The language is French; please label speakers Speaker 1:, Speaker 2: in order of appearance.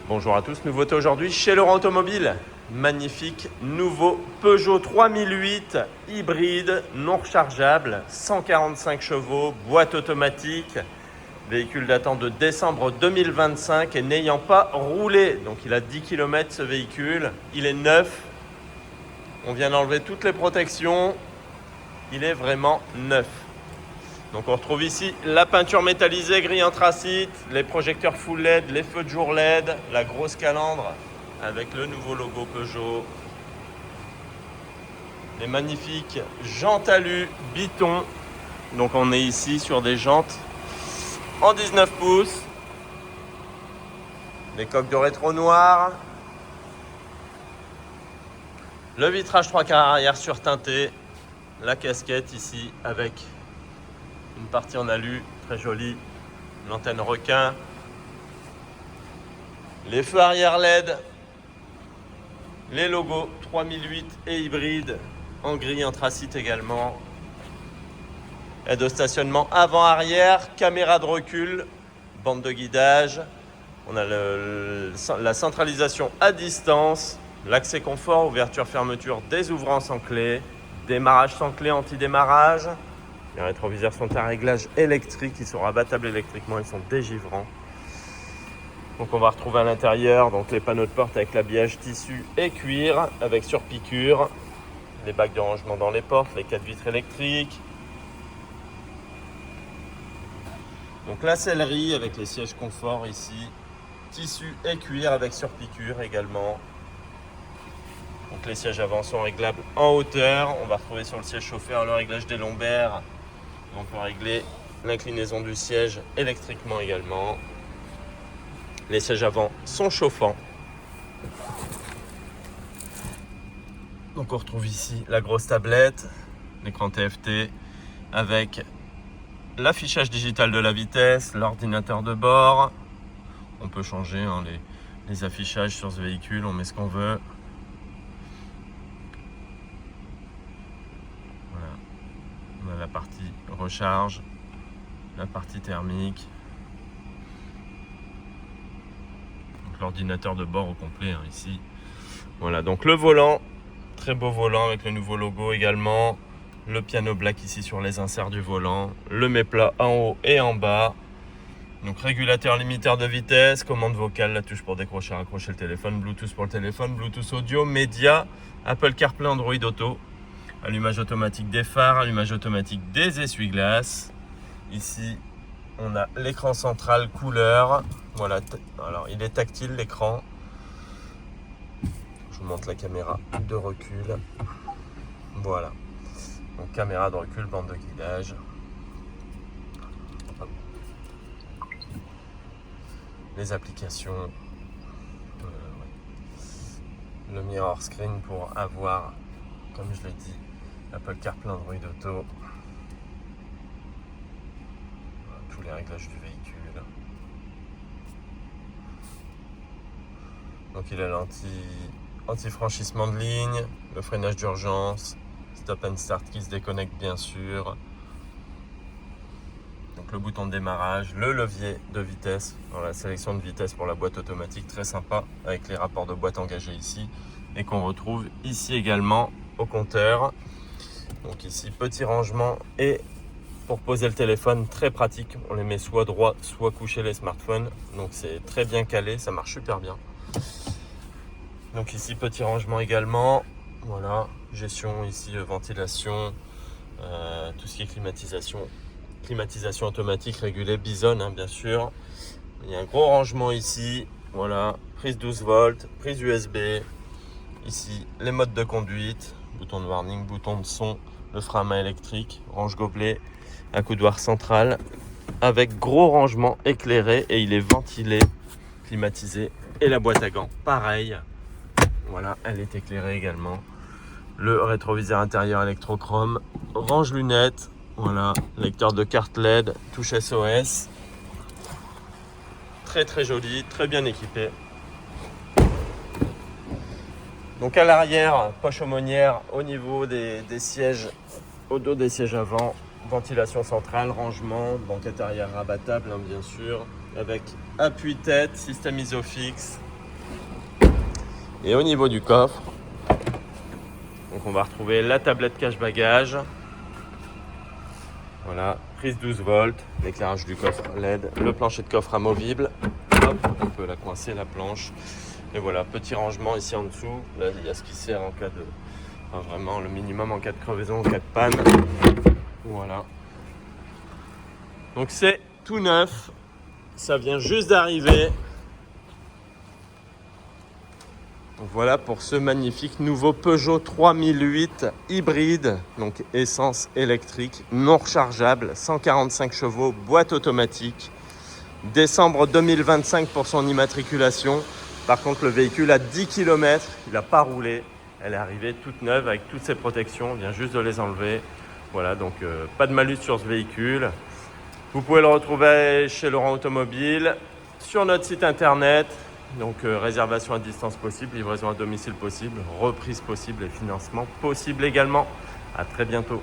Speaker 1: Bonjour à tous, nouveauté aujourd'hui chez Laurent Automobile. Magnifique nouveau Peugeot 3008 hybride non rechargeable, 145 chevaux, boîte automatique, véhicule datant de décembre 2025 et n'ayant pas roulé. Donc il a 10 km ce véhicule, il est neuf. On vient d'enlever toutes les protections, il est vraiment neuf. Donc on retrouve ici la peinture métallisée, grille anthracite, les projecteurs full LED, les feux de jour LED, la grosse calandre avec le nouveau logo Peugeot. Les magnifiques jantes alu Biton. Donc on est ici sur des jantes en 19 pouces. Les coques de rétro noir. Le vitrage 3 quarts arrière surteinté. La casquette ici avec une partie en alu, très jolie, l'antenne requin, les feux arrière LED, les logos 3008 et hybride en grille anthracite également, aide au stationnement avant-arrière, caméra de recul, bande de guidage, on a la centralisation à distance, l'accès confort, ouverture-fermeture des ouvrants sans clé, démarrage sans clé, anti-démarrage. Les rétroviseurs sont à réglage électrique, ils sont rabattables électriquement, ils sont dégivrants. Donc on va retrouver à l'intérieur donc les panneaux de porte avec l'habillage tissu et cuir avec surpiqûre, les bacs de rangement dans les portes, les 4 vitres électriques. Donc la sellerie avec les sièges confort ici, tissu et cuir avec surpiqûre également. Donc les sièges avant sont réglables en hauteur. On va retrouver sur le siège chauffeur le réglage des lombaires. On peut régler l'inclinaison du siège électriquement également. Les sièges avant sont chauffants. Donc on retrouve ici la grosse tablette, l'écran TFT avec l'affichage digital de la vitesse, l'ordinateur de bord. On peut changer les affichages sur ce véhicule, on met ce qu'on veut. On a la partie recharge, la partie thermique, donc l'ordinateur de bord au complet ici. Voilà, donc le volant, très beau volant avec le nouveau logo également, le piano black ici sur les inserts du volant, le mets-plat en haut et en bas, donc régulateur limiteur de vitesse, commande vocale, la touche pour décrocher, raccrocher le téléphone, Bluetooth pour le téléphone, Bluetooth audio, média, Apple CarPlay, Android Auto. Allumage automatique des phares, allumage automatique des essuie-glaces. Ici, on a l'écran central couleur. Voilà, alors il est tactile l'écran. Je vous montre la caméra de recul. Voilà. Donc caméra de recul, bande de guidage. Hop. Les applications. Ouais. Le mirror screen pour avoir, comme je l'ai dit, Apple CarPlay, Android Auto, tous les réglages du véhicule. Donc il a l'anti-franchissement de ligne, le freinage d'urgence, stop and start qui se déconnecte bien sûr. Donc le bouton de démarrage, le levier de vitesse, la sélection de vitesse pour la boîte automatique, très sympa avec les rapports de boîte engagés ici et qu'on retrouve ici également au compteur. Donc ici, petit rangement et pour poser le téléphone, très pratique. On les met soit droit, soit couché les smartphones. Donc c'est très bien calé, ça marche super bien. Donc ici, petit rangement également. Voilà, gestion ici, ventilation, tout ce qui est climatisation automatique régulée, Bison bien sûr. Il y a un gros rangement ici. Voilà, prise 12 volts, prise USB. Ici, les modes de conduite, bouton de warning, bouton de son, le frein à main électrique, range gobelet, accoudoir central avec gros rangement éclairé et il est ventilé, climatisé. Et la boîte à gants, pareil. Voilà, elle est éclairée également. Le rétroviseur intérieur électrochrome, range lunettes, voilà, lecteur de carte LED, touche SOS. Très très joli, très bien équipé. Donc à l'arrière, poche aumônière au niveau des sièges, au dos des sièges avant, ventilation centrale, rangement, banquette arrière rabattable bien sûr, avec appui tête, système Isofix, Et au niveau du coffre, donc on va retrouver la tablette cache-bagages. Voilà, prise 12 volts, l'éclairage du coffre LED, le plancher de coffre amovible. Hop, on peut la coincer, la planche. Et voilà, petit rangement ici en dessous. Là, il y a ce qui sert en cas de... Enfin, vraiment le minimum en cas de crevaison, en cas de panne. Voilà. Donc c'est tout neuf. Ça vient juste d'arriver. Donc voilà pour ce magnifique nouveau Peugeot 3008 hybride, donc essence électrique, non rechargeable, 145 chevaux, boîte automatique. Décembre 2025 pour son immatriculation. Par contre, le véhicule a 10 km, il n'a pas roulé. Elle est arrivée toute neuve avec toutes ses protections, on vient juste de les enlever. Voilà, donc pas de malus sur ce véhicule. Vous pouvez le retrouver chez Laurent Automobile, sur notre site internet. Donc réservation à distance possible, livraison à domicile possible, reprise possible et financement possible également. À très bientôt.